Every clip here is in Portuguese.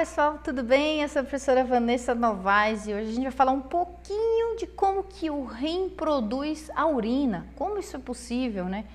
pessoal, tudo bem? Eu sou a professora Vanessa Novaes e hoje a gente vai falar um pouquinho de como que o rim produz a urina, como isso é possível, né?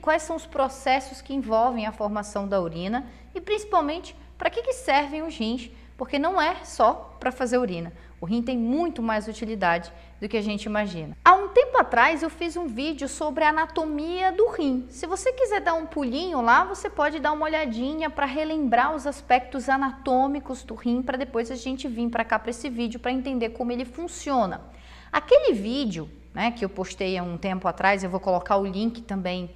Quais são os processos que envolvem a formação da urina e principalmente para que servem os rins, porque não é só para fazer urina. O rim tem muito mais utilidade do que a gente imagina. Há um tempo atrás eu fiz um vídeo sobre a anatomia do rim. Se você quiser dar um pulinho lá, você pode dar uma olhadinha para relembrar os aspectos anatômicos do rim, para depois a gente vir para cá para esse vídeo para entender como ele funciona. Aquele vídeo, né, que eu postei há um tempo atrás, eu vou colocar o link também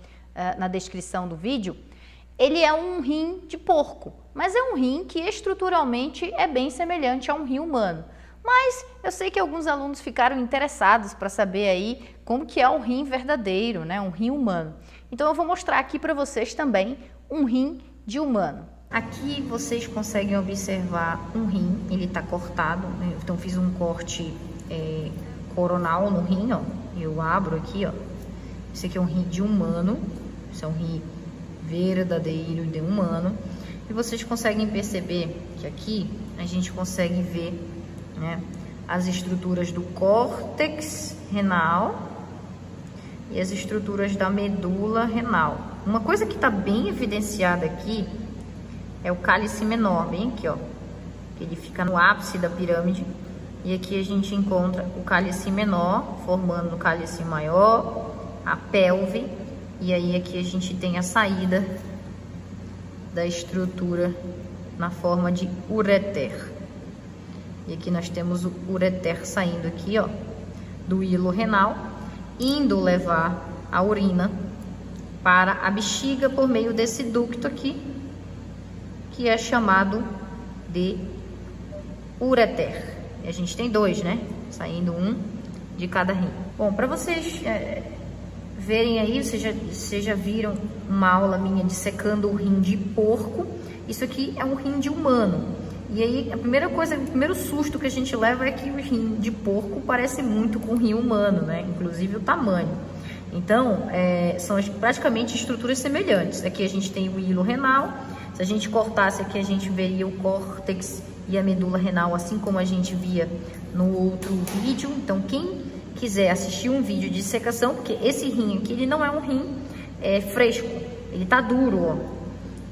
na descrição do vídeo, ele é um rim de porco, mas é um rim que estruturalmente é bem semelhante a um rim humano. Mas eu sei que alguns alunos ficaram interessados para saber aí como que é um rim verdadeiro, né? Um rim humano. Então eu vou mostrar aqui para vocês também um rim de humano. Aqui vocês conseguem observar um rim, ele está cortado, né? Então fiz um corte coronal no rim, ó. Eu abro aqui, ó. Esse aqui é um rim de humano, esse é um rim verdadeiro de humano. E vocês conseguem perceber que aqui a gente consegue ver, né, as estruturas do córtex renal e as estruturas da medula renal. Uma coisa que está bem evidenciada aqui é o cálice menor, bem aqui, ó. Ele fica no ápice da pirâmide. E aqui a gente encontra o cálice menor, formando o cálice maior, a pelve. E aí aqui a gente tem a saída da estrutura na forma de ureter. E aqui nós temos o ureter saindo aqui, ó, do hilo renal, indo levar a urina para a bexiga por meio desse ducto aqui, que é chamado de ureter. E a gente tem dois, né? Saindo um de cada rim. Bom, para vocês verem aí, vocês já viram uma aula minha dissecando o rim de porco. Isso aqui é um rim de humano. E aí, a primeira coisa, o primeiro susto que a gente leva é que o rim de porco parece muito com o rim humano, né? Inclusive o tamanho. Então, são praticamente estruturas semelhantes. Aqui a gente tem o hilo renal. Se a gente cortasse aqui, a gente veria o córtex e a medula renal, assim como a gente via no outro vídeo. Então, quem quiser assistir um vídeo de dissecação, porque esse rim aqui, ele não é um rim fresco, ele tá duro, ó.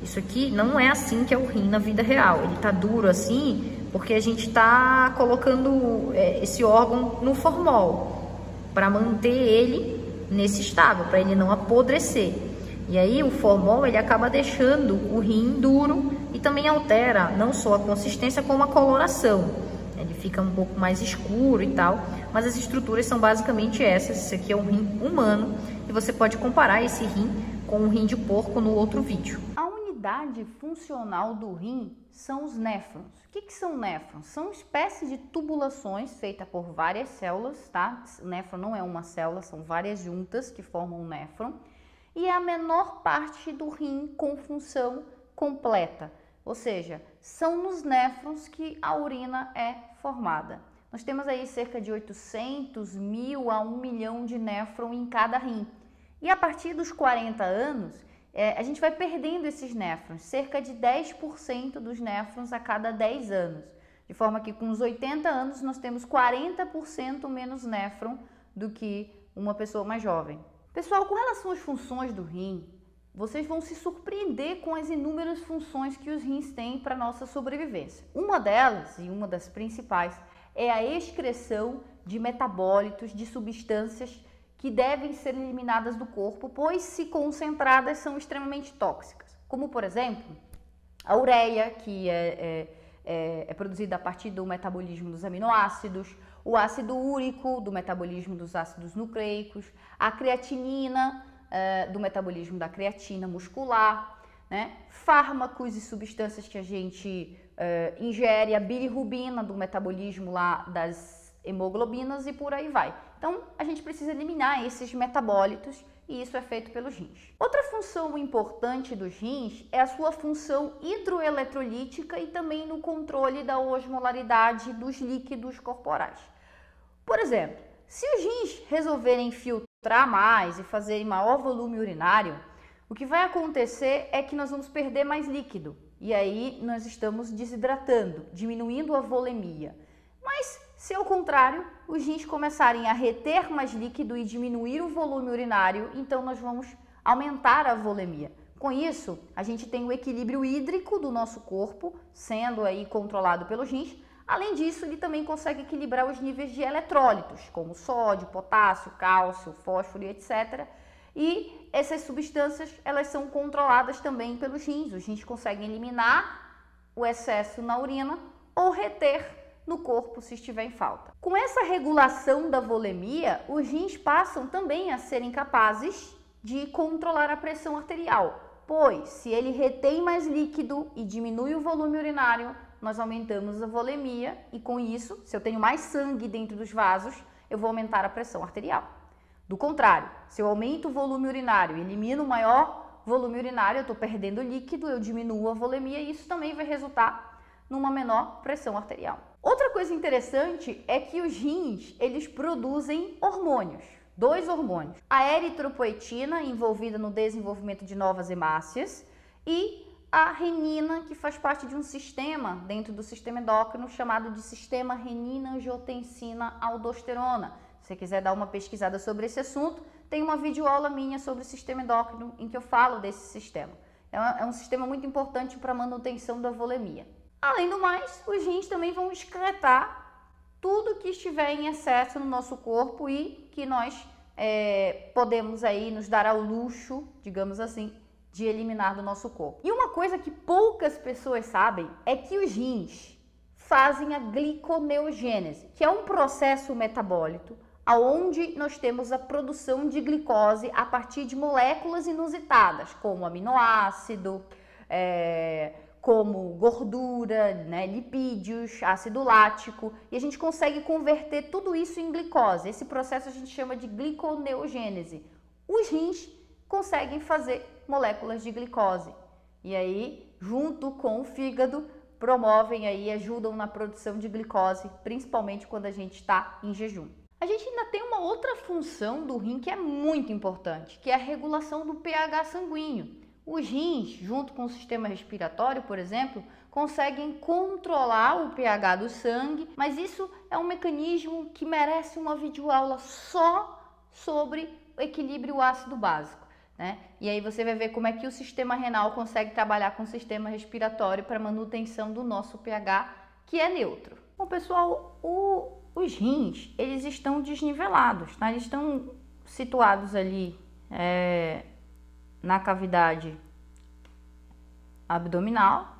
Isso aqui não é assim que é o rim na vida real. Ele tá duro assim porque a gente tá colocando esse órgão no formol para manter ele nesse estado, para ele não apodrecer. E aí o formol ele acaba deixando o rim duro e também altera não só a consistência como a coloração. Ele fica um pouco mais escuro e tal, mas as estruturas são basicamente essas. Esse aqui é um rim humano e você pode comparar esse rim com um rim de porco no outro vídeo. A unidade funcional do rim são os néfrons. O que são néfrons? São espécies de tubulações feitas por várias células, tá? O néfron não é uma célula, são várias juntas que formam um néfron. E é a menor parte do rim com função completa. Ou seja, são nos néfrons que a urina é formada. Nós temos aí cerca de 800 mil a 1 milhão de néfron em cada rim. E a partir dos 40 anos, a gente vai perdendo esses néfrons, cerca de 10% dos néfrons a cada 10 anos. De forma que com os 80 anos nós temos 40% menos néfron do que uma pessoa mais jovem. Pessoal, com relação às funções do rim, vocês vão se surpreender com as inúmeras funções que os rins têm para a nossa sobrevivência. Uma delas, e uma das principais, é a excreção de metabólitos, de substâncias que devem ser eliminadas do corpo, pois se concentradas são extremamente tóxicas. Como, por exemplo, a ureia, que é produzida a partir do metabolismo dos aminoácidos, o ácido úrico, do metabolismo dos ácidos nucleicos, a creatinina, do metabolismo da creatina muscular, né? Fármacos e substâncias que a gente ingere, a bilirrubina, do metabolismo lá das hemoglobinas e por aí vai. Então, a gente precisa eliminar esses metabólitos e isso é feito pelos rins. Outra função importante dos rins é a sua função hidroeletrolítica e também no controle da osmolaridade dos líquidos corporais. Por exemplo, se os rins resolverem filtrar mais e fazerem maior volume urinário, o que vai acontecer é que nós vamos perder mais líquido. E aí nós estamos desidratando, diminuindo a volemia. Mas se ao contrário, os rins começarem a reter mais líquido e diminuir o volume urinário, então nós vamos aumentar a volemia. Com isso, a gente tem o equilíbrio hídrico do nosso corpo sendo aí controlado pelos rins. Além disso, ele também consegue equilibrar os níveis de eletrólitos, como sódio, potássio, cálcio, fósforo e etc. E essas substâncias, elas são controladas também pelos rins. Os rins conseguem eliminar o excesso na urina ou reter no corpo se estiver em falta. Com essa regulação da volemia, os rins passam também a serem capazes de controlar a pressão arterial, pois se ele retém mais líquido e diminui o volume urinário, nós aumentamos a volemia e com isso, se eu tenho mais sangue dentro dos vasos, eu vou aumentar a pressão arterial. Do contrário, se eu aumento o volume urinário e elimino o maior volume urinário, eu estou perdendo líquido, eu diminuo a volemia e isso também vai resultar numa menor pressão arterial. Outra coisa interessante é que os rins, eles produzem hormônios, 2 hormônios. A eritropoetina, envolvida no desenvolvimento de novas hemácias, e a renina, que faz parte de um sistema dentro do sistema endócrino chamado de sistema renina-angiotensina-aldosterona. Se você quiser dar uma pesquisada sobre esse assunto, tem uma videoaula minha sobre o sistema endócrino em que eu falo desse sistema. É um sistema muito importante para a manutenção da volemia. Além do mais, os rins também vão excretar tudo que estiver em excesso no nosso corpo e que nós podemos aí nos dar ao luxo, digamos assim, de eliminar do nosso corpo. E uma coisa que poucas pessoas sabem é que os rins fazem a gliconeogênese, que é um processo metabólico onde nós temos a produção de glicose a partir de moléculas inusitadas, como aminoácido, como gordura, né, lipídios, ácido lático, e a gente consegue converter tudo isso em glicose. Esse processo a gente chama de gliconeogênese. Os rins conseguem fazer moléculas de glicose e aí, junto com o fígado, promovem aí, ajudam na produção de glicose, principalmente quando a gente está em jejum. A gente ainda tem uma outra função do rim que é muito importante, que é a regulação do pH sanguíneo. Os rins, junto com o sistema respiratório, por exemplo, conseguem controlar o pH do sangue, mas isso é um mecanismo que merece uma videoaula só sobre o equilíbrio ácido-básico, né? E aí você vai ver como é que o sistema renal consegue trabalhar com o sistema respiratório para manutenção do nosso pH, que é neutro. Bom, pessoal, os rins, eles estão desnivelados, tá? Eles estão situados ali na cavidade abdominal,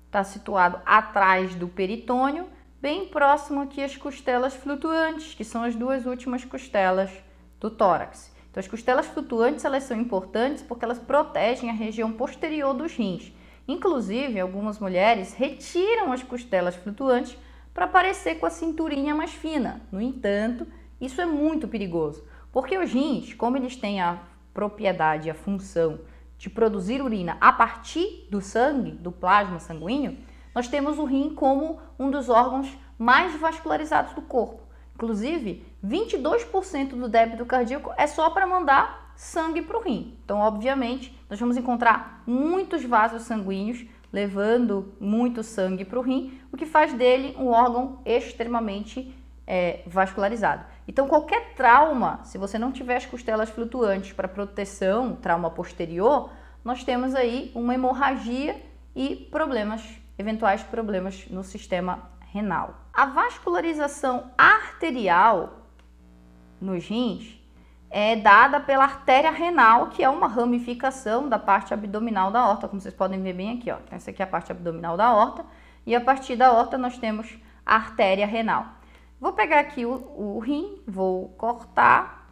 está situado atrás do peritônio, bem próximo aqui às costelas flutuantes, que são as 2 últimas costelas do tórax. Então, as costelas flutuantes, elas são importantes porque elas protegem a região posterior dos rins. Inclusive, algumas mulheres retiram as costelas flutuantes para parecer com a cinturinha mais fina. No entanto, isso é muito perigoso, porque os rins, como eles têm a propriedade, a função de produzir urina a partir do sangue, do plasma sanguíneo, nós temos o rim como um dos órgãos mais vascularizados do corpo. Inclusive, 22% do débito cardíaco é só para mandar sangue para o rim. Então, obviamente, nós vamos encontrar muitos vasos sanguíneos levando muito sangue para o rim, o que faz dele um órgão extremamente vascularizado. Então, qualquer trauma, se você não tiver as costelas flutuantes para proteção, trauma posterior, nós temos aí uma hemorragia e eventuais problemas no sistema renal. A vascularização arterial nos rins é dada pela artéria renal, que é uma ramificação da parte abdominal da aorta, como vocês podem ver bem aqui, ó. Então, essa aqui é a parte abdominal da aorta e a partir da aorta nós temos a artéria renal. Vou pegar aqui o rim, vou cortar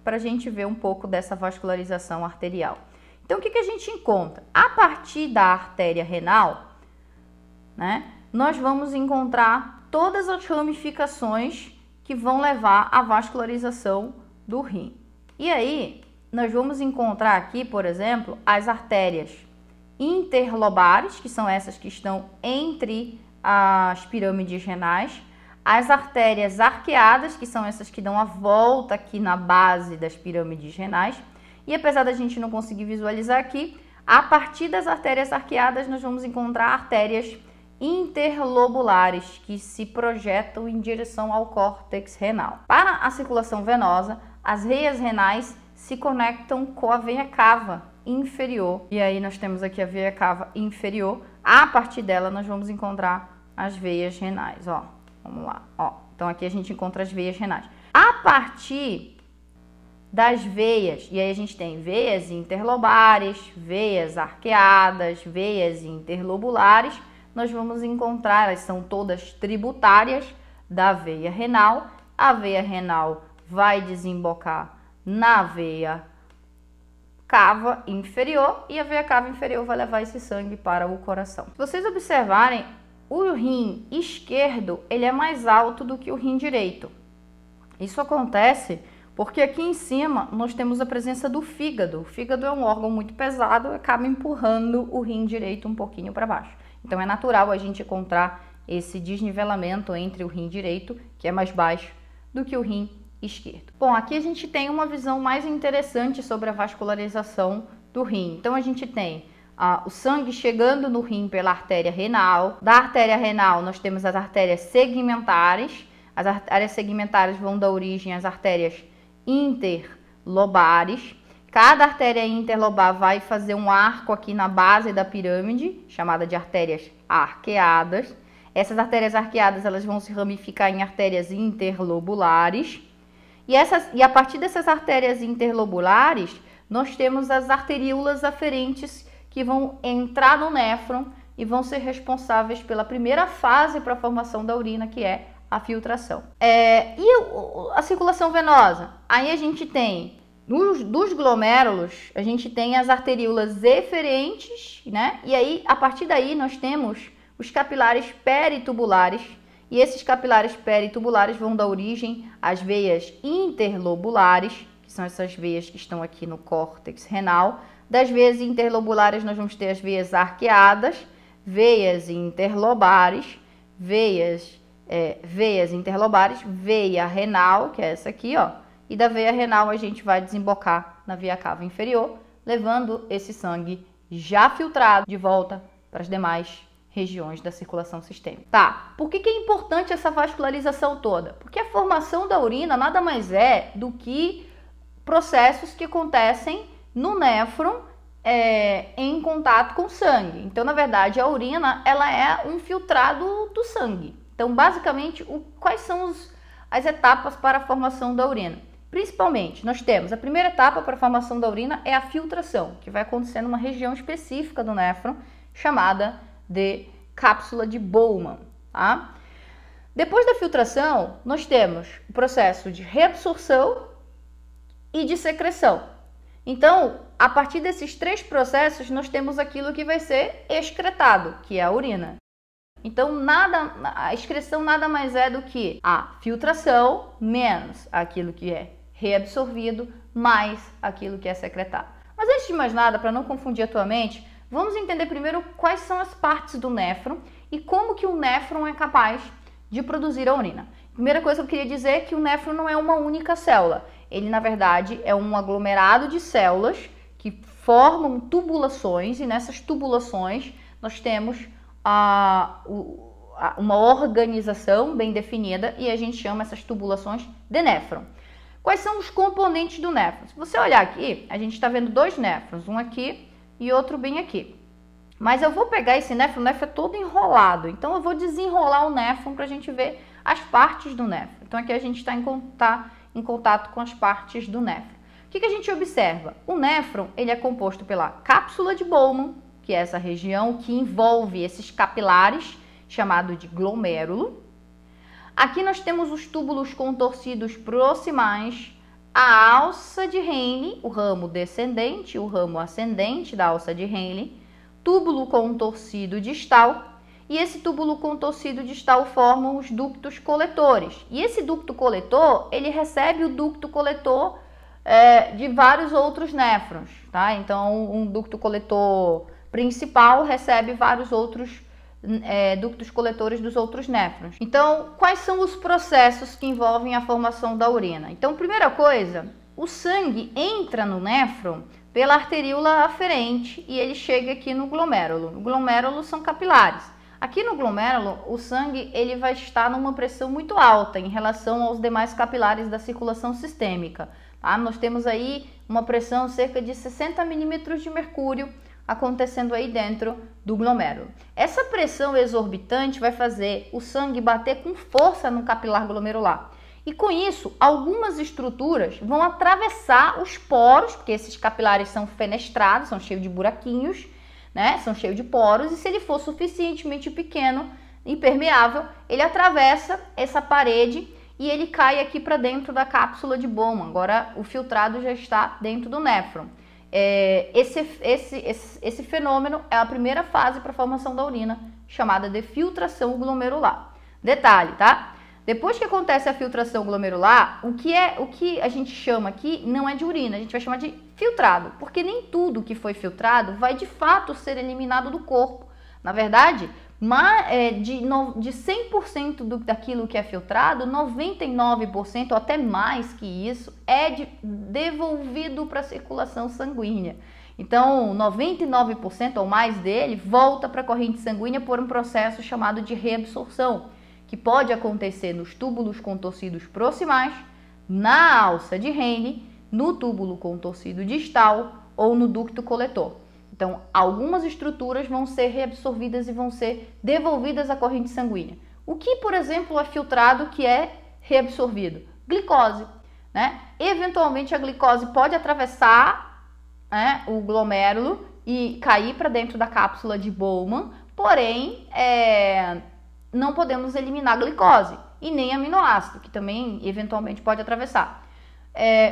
para a gente ver um pouco dessa vascularização arterial. Então, o que a gente encontra? A partir da artéria renal, né, nós vamos encontrar todas as ramificações que vão levar à vascularização do rim. E aí, nós vamos encontrar aqui, por exemplo, as artérias interlobares, que são essas que estão entre as pirâmides renais, as artérias arqueadas, que são essas que dão a volta aqui na base das pirâmides renais, e apesar da gente não conseguir visualizar aqui, A partir das artérias arqueadas, nós vamos encontrar artérias interlobulares que se projetam em direção ao córtex renal. Para a circulação venosa, as veias renais se conectam com a veia cava inferior. E aí nós temos aqui a veia cava inferior. A partir dela, nós vamos encontrar as veias renais. Ó, vamos lá. Ó, então aqui a gente encontra as veias renais. A partir das veias, e aí a gente tem veias interlobares, veias arqueadas, veias interlobulares, nós vamos encontrar, elas são todas tributárias da veia renal. A veia renal vai desembocar na veia cava inferior e a veia cava inferior vai levar esse sangue para o coração. Se vocês observarem, o rim esquerdo ele é mais alto do que o rim direito. Isso acontece porque aqui em cima nós temos a presença do fígado. O fígado é um órgão muito pesado e acaba empurrando o rim direito um pouquinho para baixo. Então é natural a gente encontrar esse desnivelamento entre o rim direito, que é mais baixo, do que o rim esquerdo. Bom, aqui a gente tem uma visão mais interessante sobre a vascularização do rim. Então a gente tem o sangue chegando no rim pela artéria renal. Da artéria renal nós temos as artérias segmentares. As artérias segmentares vão dar origem às artérias interlobares. Cada artéria interlobar vai fazer um arco aqui na base da pirâmide, chamada de artérias arqueadas. Essas artérias arqueadas elas vão se ramificar em artérias interlobulares. E a partir dessas artérias interlobulares, nós temos as arteríolas aferentes que vão entrar no néfron e vão ser responsáveis pela primeira fase para a formação da urina, que é a filtração. E a circulação venosa? Aí a gente tem, dos glomérulos, a gente tem as arteríolas eferentes, né? E aí, a partir daí, nós temos os capilares peritubulares. E esses capilares peritubulares vão dar origem às veias interlobulares, que são essas veias que estão aqui no córtex renal. Das veias interlobulares, nós vamos ter as veias arqueadas, veias interlobares, veias interlobares, veia renal, que é essa aqui, ó. E da veia renal a gente vai desembocar na veia cava inferior, levando esse sangue já filtrado de volta para as demais regiões da circulação sistêmica. Tá, por que é importante essa vascularização toda? Porque a formação da urina nada mais é do que processos que acontecem no néfron em contato com o sangue. Então, na verdade, a urina ela é um filtrado do sangue. Então, basicamente, quais são as etapas para a formação da urina? Principalmente, nós temos a primeira etapa para a formação da urina é a filtração, que vai acontecer numa região específica do néfron, chamada de cápsula de Bowman. Tá? Depois da filtração, nós temos o processo de reabsorção e de secreção. Então, a partir desses três processos, nós temos aquilo que vai ser excretado, que é a urina. Então, a excreção nada mais é do que a filtração menos aquilo que é reabsorvido mais aquilo que é secretado. Mas antes de mais nada, para não confundir a tua mente, vamos entender primeiro quais são as partes do néfron e como que o néfron é capaz de produzir a urina. Primeira coisa que eu queria dizer é que o néfron não é uma única célula. Ele, na verdade, é um aglomerado de células que formam tubulações e nessas tubulações nós temos uma organização bem definida e a gente chama essas tubulações de néfron. Quais são os componentes do néfron? Se você olhar aqui, a gente está vendo dois néfrons, um aqui e outro bem aqui. Mas eu vou pegar esse néfron, o néfron é todo enrolado, então eu vou desenrolar o néfron para a gente ver as partes do néfron. Então aqui a gente está em contato com as partes do néfron. O que a gente observa? O néfron ele é composto pela cápsula de Bowman, que é essa região que envolve esses capilares, chamado de glomérulo. Aqui nós temos os túbulos contorcidos proximais, a alça de Henle, o ramo descendente, o ramo ascendente da alça de Henle, túbulo contorcido distal, e esse túbulo contorcido distal formam os ductos coletores. E esse ducto coletor, ele recebe o ducto coletor de vários outros néfrons, tá? Então, um ducto coletor principal recebe vários outros ductos coletores dos outros néfrons. Então, quais são os processos que envolvem a formação da urina? Então, primeira coisa, o sangue entra no néfron pela arteríola aferente e ele chega aqui no glomérulo. O glomérulo são capilares. Aqui no glomérulo, o sangue ele vai estar numa pressão muito alta em relação aos demais capilares da circulação sistêmica. Tá? Nós temos aí uma pressão cerca de 60 milímetros de mercúrio acontecendo aí dentro do glomérulo. Essa pressão exorbitante vai fazer o sangue bater com força no capilar glomerular. E com isso, algumas estruturas vão atravessar os poros, porque esses capilares são fenestrados, são cheios de buraquinhos, né? São cheios de poros, e se ele for suficientemente pequeno, impermeável, ele atravessa essa parede e ele cai aqui para dentro da cápsula de Bowman. Agora o filtrado já está dentro do néfron. Esse fenômeno é a primeira fase para a formação da urina, chamada de filtração glomerular. Detalhe, tá? Depois que acontece a filtração glomerular, o que a gente chama aqui não é de urina, a gente vai chamar de filtrado, porque nem tudo que foi filtrado vai de fato ser eliminado do corpo. Na verdade, de 100% daquilo que é filtrado, 99% ou até mais que isso é devolvido para a circulação sanguínea. Então, 99% ou mais dele volta para a corrente sanguínea por um processo chamado de reabsorção, que pode acontecer nos túbulos contorcidos proximais, na alça de Henle, no túbulo contorcido distal ou no ducto coletor. Então, algumas estruturas vão ser reabsorvidas e vão ser devolvidas à corrente sanguínea. O que, por exemplo, é filtrado que é reabsorvido? Glicose, né? Eventualmente, a glicose pode atravessar, né, o glomérulo e cair para dentro da cápsula de Bowman, porém, não podemos eliminar a glicose e nem aminoácido, que também eventualmente pode atravessar.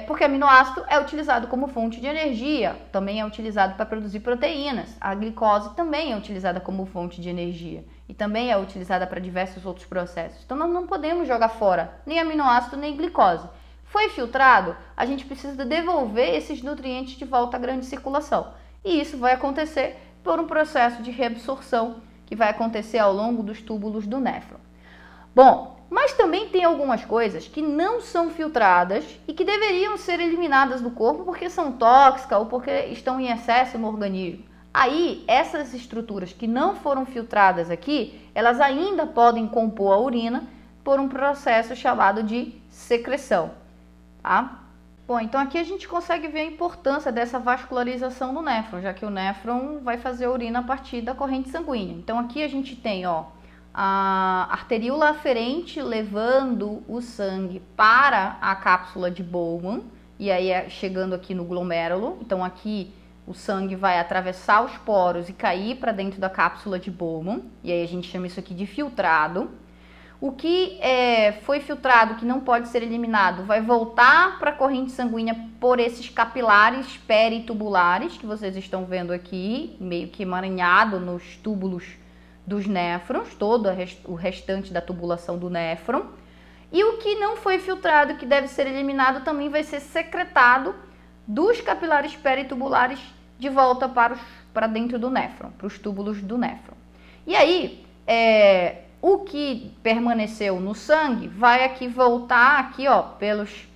Porque aminoácido é utilizado como fonte de energia, também é utilizado para produzir proteínas. A glicose também é utilizada como fonte de energia e também é utilizada para diversos outros processos. Então nós não podemos jogar fora nem aminoácido nem glicose. Foi filtrado, a gente precisa devolver esses nutrientes de volta à grande circulação. E isso vai acontecer por um processo de reabsorção que vai acontecer ao longo dos túbulos do néfron. Bom, mas também tem algumas coisas que não são filtradas e que deveriam ser eliminadas do corpo porque são tóxicas ou porque estão em excesso no organismo. Aí, essas estruturas que não foram filtradas aqui, elas ainda podem compor a urina por um processo chamado de secreção, tá? Bom, então aqui a gente consegue ver a importância dessa vascularização do néfron, já que o néfron vai fazer a urina a partir da corrente sanguínea. Então aqui a gente tem, ó, a arteríola aferente levando o sangue para a cápsula de Bowman, e aí chegando aqui no glomérulo. Então aqui o sangue vai atravessar os poros e cair para dentro da cápsula de Bowman, e aí a gente chama isso aqui de filtrado. O que foi filtrado, que não pode ser eliminado, vai voltar para a corrente sanguínea por esses capilares peritubulares que vocês estão vendo aqui, meio que emaranhado nos túbulos dos néfrons, todo o restante da tubulação do néfron. E o que não foi filtrado, que deve ser eliminado, também vai ser secretado dos capilares peritubulares de volta para dentro do néfron, para os túbulos do néfron. E aí, o que permaneceu no sangue vai aqui voltar aqui, ó, pelas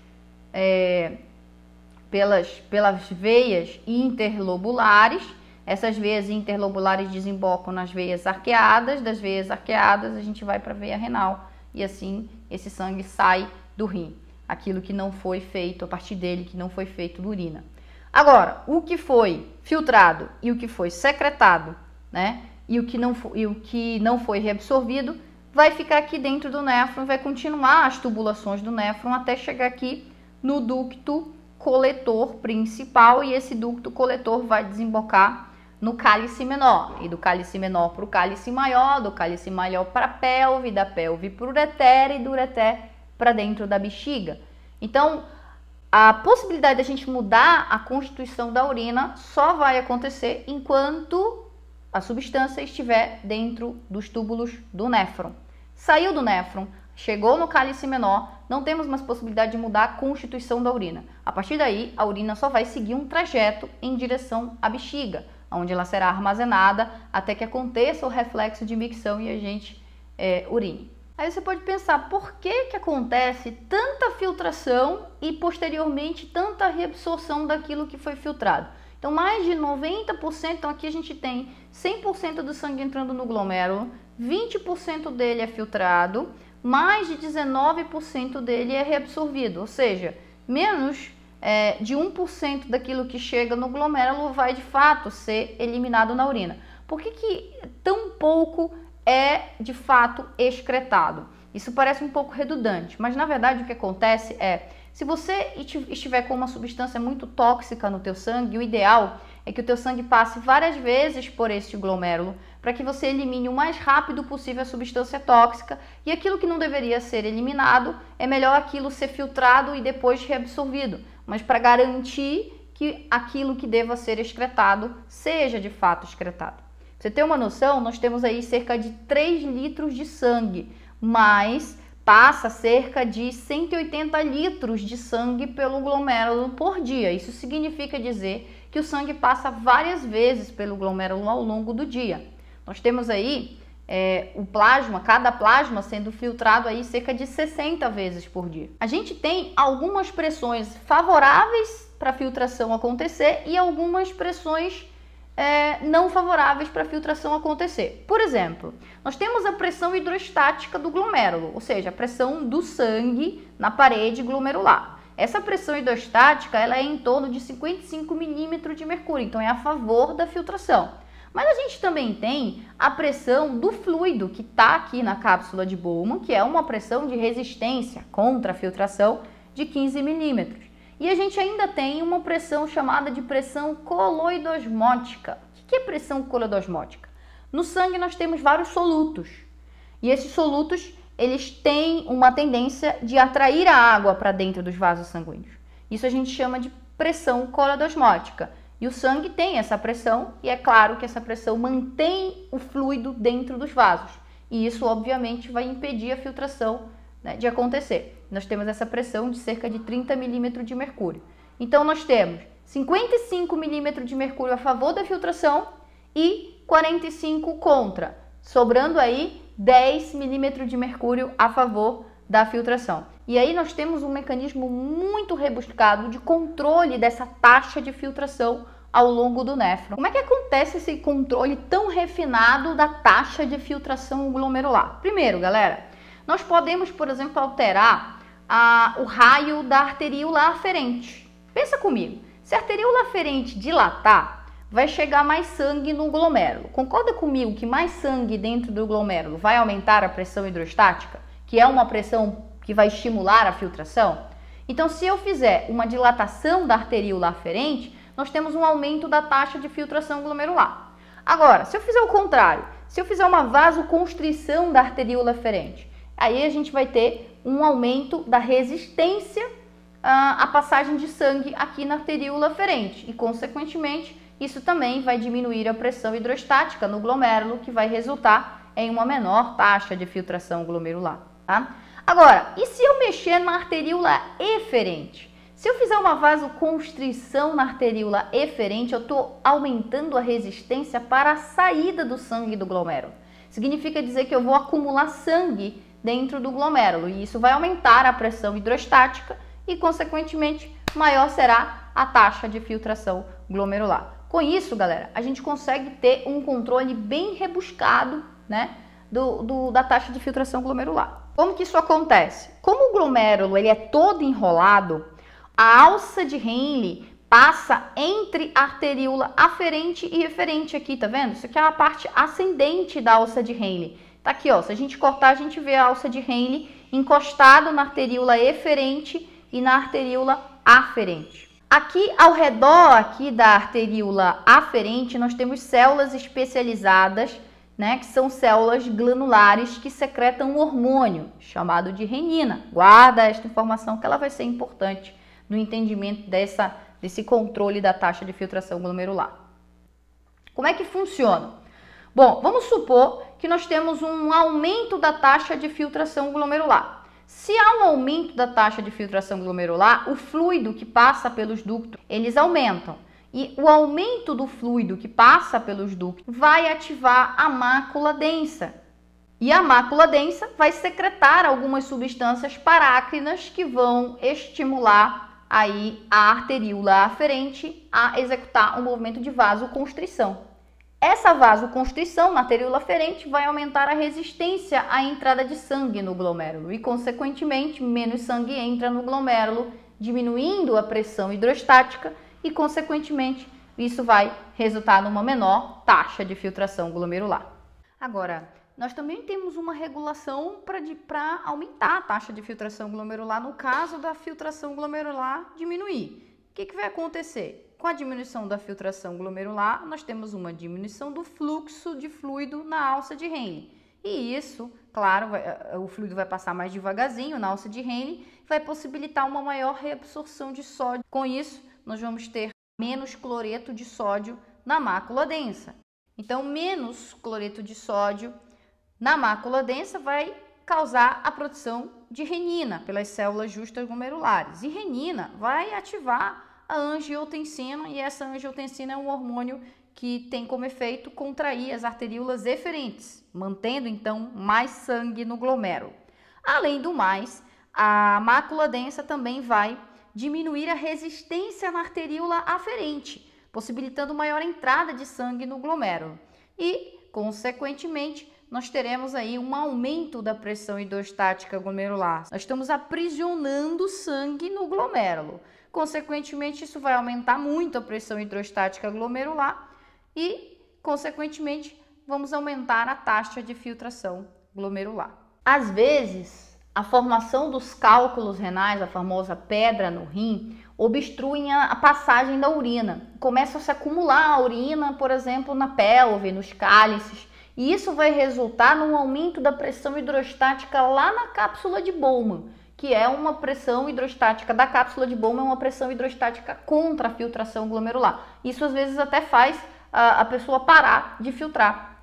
veias interlobulares. Essas veias interlobulares desembocam nas veias arqueadas, das veias arqueadas a gente vai para a veia renal e assim esse sangue sai do rim, aquilo que não foi feito, a partir dele que não foi feito na urina. Agora, o que foi filtrado e o que foi secretado, né, e o que não foi reabsorvido, vai ficar aqui dentro do néfron, vai continuar as tubulações do néfron até chegar aqui no ducto coletor principal, e esse ducto coletor vai desembocar no cálice menor, e do cálice menor para o cálice maior, do cálice maior para a pelve, da pelve para o ureter e do ureter para dentro da bexiga. Então, a possibilidade da gente mudar a constituição da urina só vai acontecer enquanto a substância estiver dentro dos túbulos do néfron. Saiu do néfron, chegou no cálice menor, não temos mais possibilidade de mudar a constituição da urina. A partir daí, a urina só vai seguir um trajeto em direção à bexiga, onde ela será armazenada até que aconteça o reflexo de micção e a gente urine. Aí você pode pensar, por que acontece tanta filtração e posteriormente tanta reabsorção daquilo que foi filtrado? Então Então, mais de 90%, então aqui a gente tem 100% do sangue entrando no glomérulo, 20% dele é filtrado, mais de 19% dele é reabsorvido, ou seja, menos de 1% daquilo que chega no glomérulo vai de fato ser eliminado na urina. Por que tão pouco é de fato excretado? Isso parece um pouco redundante, mas na verdade o que acontece é, se você estiver com uma substância muito tóxica no teu sangue, o ideal é que o teu sangue passe várias vezes por este glomérulo para que você elimine o mais rápido possível a substância tóxica, e aquilo que não deveria ser eliminado, é melhor aquilo ser filtrado e depois reabsorvido, mas para garantir que aquilo que deva ser excretado seja de fato excretado. Pra você ter uma noção, nós temos aí cerca de 3 litros de sangue, mas passa cerca de 180 litros de sangue pelo glomérulo por dia. Isso significa dizer que o sangue passa várias vezes pelo glomérulo ao longo do dia. Nós temos aí o plasma, cada plasma sendo filtrado aí cerca de 60 vezes por dia. A gente tem algumas pressões favoráveis para a filtração acontecer e algumas pressões não favoráveis para a filtração acontecer. Por exemplo, nós temos a pressão hidrostática do glomérulo, ou seja, a pressão do sangue na parede glomerular. Essa pressão hidrostática ela é em torno de 55 milímetros de mercúrio, então é a favor da filtração. Mas a gente também tem a pressão do fluido que está aqui na cápsula de Bowman, que é uma pressão de resistência contra a filtração de 15 milímetros. E a gente ainda tem uma pressão chamada de pressão coloidosmótica. O que é pressão coloidosmótica? No sangue nós temos vários solutos. E esses solutos, eles têm uma tendência de atrair a água para dentro dos vasos sanguíneos. Isso a gente chama de pressão coloidosmótica. E o sangue tem essa pressão, e é claro que essa pressão mantém o fluido dentro dos vasos. E isso, obviamente, vai impedir a filtração, né, de acontecer. Nós temos essa pressão de cerca de 30 milímetros de mercúrio. Então, nós temos 55 milímetros de mercúrio a favor da filtração e 45 contra, sobrando aí 10 milímetros de mercúrio a favor da filtração. E aí nós temos um mecanismo muito rebuscado de controle dessa taxa de filtração ao longo do néfron. Como é que acontece esse controle tão refinado da taxa de filtração glomerular? Primeiro, galera, nós podemos, por exemplo, alterar o raio da arteríola aferente. Pensa comigo, se a arteríola aferente dilatar, vai chegar mais sangue no glomérulo. Concorda comigo que mais sangue dentro do glomérulo vai aumentar a pressão hidrostática, que é uma pressão que vai estimular a filtração? Então, se eu fizer uma dilatação da arteríola aferente, nós temos um aumento da taxa de filtração glomerular. Agora, se eu fizer o contrário, se eu fizer uma vasoconstrição da arteríola aferente, aí a gente vai ter um aumento da resistência à passagem de sangue aqui na arteríola aferente e, consequentemente, isso também vai diminuir a pressão hidrostática no glomérulo, que vai resultar em uma menor taxa de filtração glomerular, tá? Agora, e se eu mexer na arteríola eferente? Se eu fizer uma vasoconstrição na arteríola eferente, eu estou aumentando a resistência para a saída do sangue do glomérulo. Significa dizer que eu vou acumular sangue dentro do glomérulo e isso vai aumentar a pressão hidrostática e, consequentemente, maior será a taxa de filtração glomerular. Com isso, galera, a gente consegue ter um controle bem rebuscado, né, da taxa de filtração glomerular. Como que isso acontece? Como o glomérulo ele é todo enrolado, a alça de Henle passa entre a arteríola aferente e eferente aqui, tá vendo? Isso aqui é a parte ascendente da alça de Henle. Tá aqui, ó, se a gente cortar, a gente vê a alça de Henle encostado na arteríola eferente e na arteríola aferente. Aqui ao redor aqui da arteríola aferente, nós temos células especializadas, né, que são células glanulares que secretam um hormônio chamado de renina. Guarda esta informação que ela vai ser importante no entendimento desse controle da taxa de filtração glomerular. Como é que funciona? Bom, vamos supor que nós temos um aumento da taxa de filtração glomerular. Se há um aumento da taxa de filtração glomerular, o fluido que passa pelos ductos, eles aumentam. E o aumento do fluido que passa pelos ductos vai ativar a mácula densa. E a mácula densa vai secretar algumas substâncias parácrinas que vão estimular aí a arteríola aferente a executar um movimento de vasoconstrição. Essa vasoconstrição na arteríola aferente vai aumentar a resistência à entrada de sangue no glomérulo e, consequentemente, menos sangue entra no glomérulo, diminuindo a pressão hidrostática e, consequentemente, isso vai resultar numa menor taxa de filtração glomerular. Agora, nós também temos uma regulação para aumentar a taxa de filtração glomerular no caso da filtração glomerular diminuir. O que vai acontecer? Com a diminuição da filtração glomerular, nós temos uma diminuição do fluxo de fluido na alça de Henle. E isso, claro, o fluido vai passar mais devagarzinho na alça de Henle, vai possibilitar uma maior reabsorção de sódio. Com isso, nós vamos ter menos cloreto de sódio na mácula densa. Então, menos cloreto de sódio na mácula densa vai causar a produção de renina pelas células justas glomerulares. E renina vai ativar a angiotensina, e essa angiotensina é um hormônio que tem como efeito contrair as arteríolas eferentes, mantendo então mais sangue no glomérulo. Além do mais, a mácula densa também vai diminuir a resistência na arteríola aferente, possibilitando maior entrada de sangue no glomérulo. E, consequentemente, nós teremos aí um aumento da pressão hidrostática glomerular. Nós estamos aprisionando sangue no glomérulo. Consequentemente, isso vai aumentar muito a pressão hidrostática glomerular e, consequentemente, vamos aumentar a taxa de filtração glomerular. Às vezes, a formação dos cálculos renais, a famosa pedra no rim, obstruem a passagem da urina. Começa a se acumular a urina, por exemplo, na pelve, nos cálices, e isso vai resultar num aumento da pressão hidrostática lá na cápsula de Bowman, que é uma pressão hidrostática da cápsula de Bowman, uma pressão hidrostática contra a filtração glomerular. Isso às vezes até faz a pessoa parar de filtrar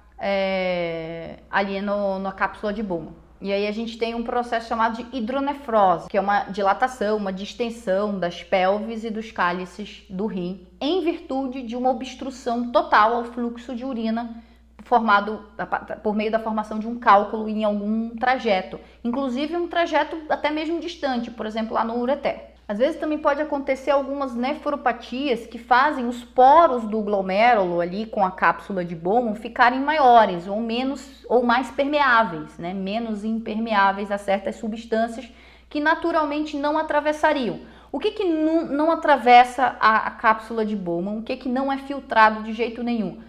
ali na cápsula de Bowman. E aí a gente tem um processo chamado de hidronefrose, que é uma dilatação, uma distensão das pelves e dos cálices do rim, em virtude de uma obstrução total ao fluxo de urina formado por meio da formação de um cálculo em algum trajeto, inclusive um trajeto até mesmo distante, por exemplo, lá no ureter. Às vezes também pode acontecer algumas nefropatias que fazem os poros do glomérulo ali com a cápsula de Bowman ficarem maiores ou menos ou mais permeáveis, né? Menos impermeáveis a certas substâncias que naturalmente não atravessariam. O que não atravessa a cápsula de Bowman? O que não é filtrado de jeito nenhum?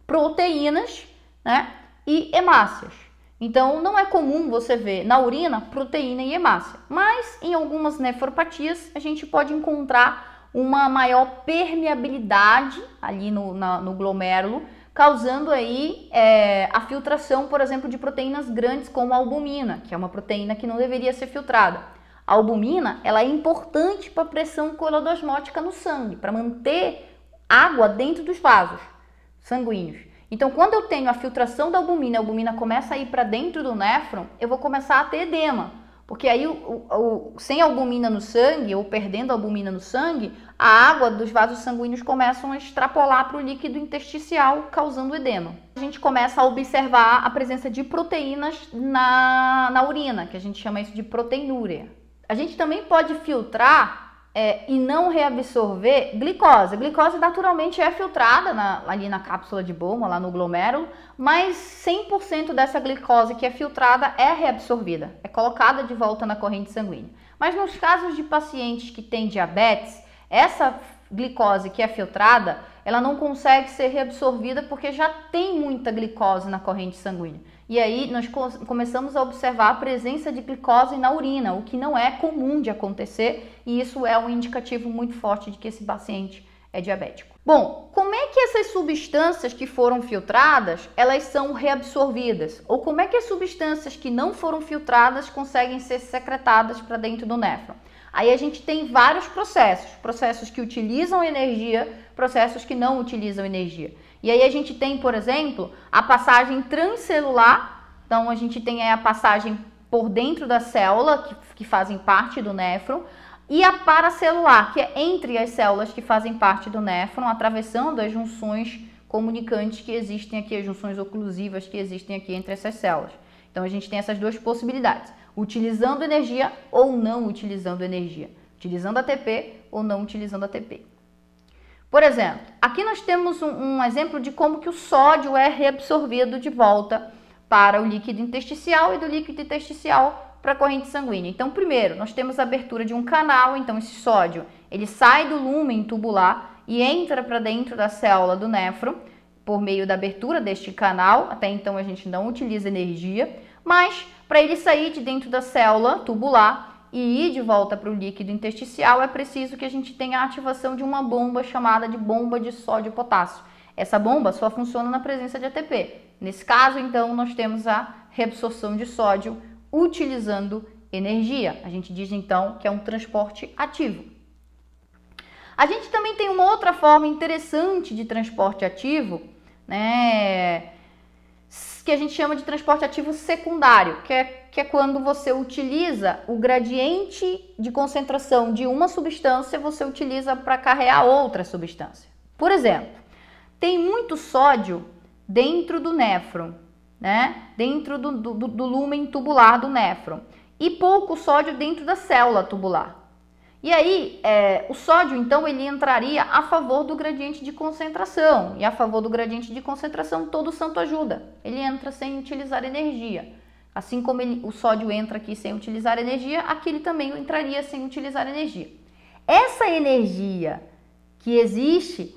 Proteínas, né, e hemácias. Então, não é comum você ver na urina proteína e hemácia, mas em algumas nefropatias a gente pode encontrar uma maior permeabilidade ali no glomérulo, causando aí a filtração, por exemplo, de proteínas grandes como a albumina, que é uma proteína que não deveria ser filtrada. A albumina, ela é importante para a pressão coilodosmótica no sangue, para manter água dentro dos vasos sanguíneos. Então, quando eu tenho a filtração da albumina, a albumina começa a ir para dentro do néfron, eu vou começar a ter edema, porque aí sem albumina no sangue, ou perdendo a albumina no sangue, a água dos vasos sanguíneos começam a extrapolar para o líquido intersticial, causando edema. A gente começa a observar a presença de proteínas na urina, que a gente chama isso de proteinúria. A gente também pode filtrar e não reabsorver glicose. A glicose naturalmente é filtrada ali na cápsula de Bowman, lá no glomérulo, mas 100% dessa glicose que é filtrada é reabsorvida, é colocada de volta na corrente sanguínea. Mas nos casos de pacientes que têm diabetes, essa glicose que é filtrada, ela não consegue ser reabsorvida porque já tem muita glicose na corrente sanguínea. E aí nós começamos a observar a presença de glicose na urina, o que não é comum de acontecer, e isso é um indicativo muito forte de que esse paciente é diabético. Bom, como é que essas substâncias que foram filtradas, elas são reabsorvidas? Ou como é que as substâncias que não foram filtradas conseguem ser secretadas para dentro do néfron? Aí a gente tem vários processos que utilizam energia, processos que não utilizam energia. E aí a gente tem, por exemplo, a passagem transcelular, então a gente tem a passagem por dentro da célula, que fazem parte do néfron, e a paracelular, que é entre as células que fazem parte do néfron, atravessando as junções comunicantes que existem aqui, as junções oclusivas que existem aqui entre essas células. Então a gente tem essas duas possibilidades, utilizando energia ou não utilizando energia, utilizando ATP ou não utilizando ATP. Por exemplo, aqui nós temos um exemplo de como que o sódio é reabsorvido de volta para o líquido intersticial e do líquido intersticial para a corrente sanguínea. Então, primeiro, nós temos a abertura de um canal, então esse sódio, ele sai do lúmen tubular e entra para dentro da célula do néfron por meio da abertura deste canal. Até então a gente não utiliza energia, mas para ele sair de dentro da célula tubular e ir de volta para o líquido intersticial, é preciso que a gente tenha a ativação de uma bomba chamada de bomba de sódio e potássio. Essa bomba só funciona na presença de ATP. Nesse caso, então, nós temos a reabsorção de sódio utilizando energia. A gente diz, então, que é um transporte ativo. A gente também tem uma outra forma interessante de transporte ativo, né, que a gente chama de transporte ativo secundário, que é quando você utiliza o gradiente de concentração de uma substância, você utiliza para carregar outra substância. Por exemplo, tem muito sódio dentro do néfron, né? Dentro do lúmen tubular do néfron, e pouco sódio dentro da célula tubular. E aí, o sódio, então, ele entraria a favor do gradiente de concentração. E a favor do gradiente de concentração, todo santo ajuda. Ele entra sem utilizar energia. Assim como o sódio entra aqui sem utilizar energia, aqui ele também entraria sem utilizar energia. Essa energia que existe,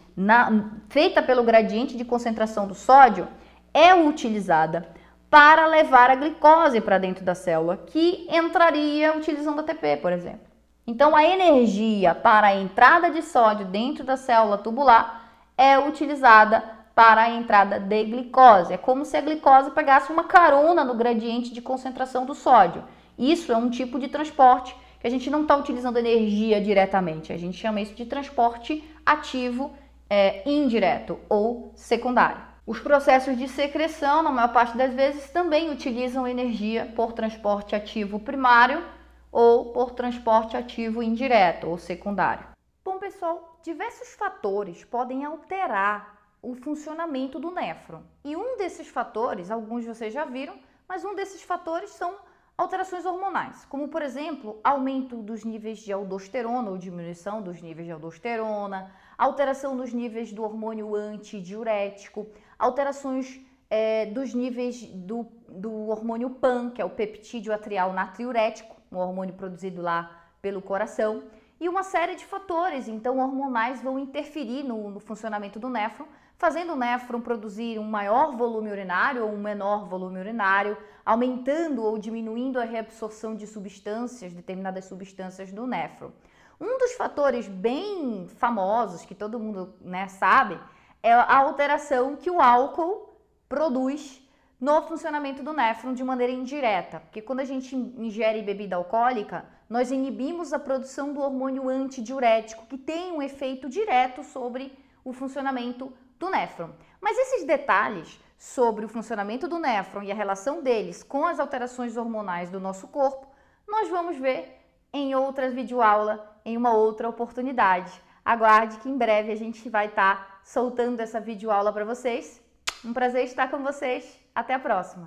feita pelo gradiente de concentração do sódio, é utilizada para levar a glicose para dentro da célula, que entraria utilizando ATP, por exemplo. Então, a energia para a entrada de sódio dentro da célula tubular é utilizada para a entrada de glicose. É como se a glicose pegasse uma carona no gradiente de concentração do sódio. Isso é um tipo de transporte que a gente não está utilizando energia diretamente. A gente chama isso de transporte ativo indireto ou secundário. Os processos de secreção, na maior parte das vezes, também utilizam energia por transporte ativo primário ou por transporte ativo indireto ou secundário. Bom, pessoal, diversos fatores podem alterar o funcionamento do néfron. E um desses fatores, alguns vocês já viram, mas um desses fatores são alterações hormonais, como, por exemplo, aumento dos níveis de aldosterona ou diminuição dos níveis de aldosterona, alteração dos níveis do hormônio antidiurético, alterações dos níveis do hormônio PAN, que é o peptídeo atrial natriurético, um hormônio produzido lá pelo coração, e uma série de fatores, então, hormonais vão interferir no funcionamento do néfron, fazendo o néfron produzir um maior volume urinário ou um menor volume urinário, aumentando ou diminuindo a reabsorção de substâncias, determinadas substâncias do néfron. Um dos fatores bem famosos, que todo mundo, né, sabe, é a alteração que o álcool produz no funcionamento do néfron de maneira indireta, porque quando a gente ingere bebida alcoólica, nós inibimos a produção do hormônio antidiurético, que tem um efeito direto sobre o funcionamento do néfron. Mas esses detalhes sobre o funcionamento do néfron e a relação deles com as alterações hormonais do nosso corpo, nós vamos ver em outra videoaula, em uma outra oportunidade. Aguarde que em breve a gente vai estar soltando essa videoaula para vocês. Um prazer estar com vocês. Até a próxima!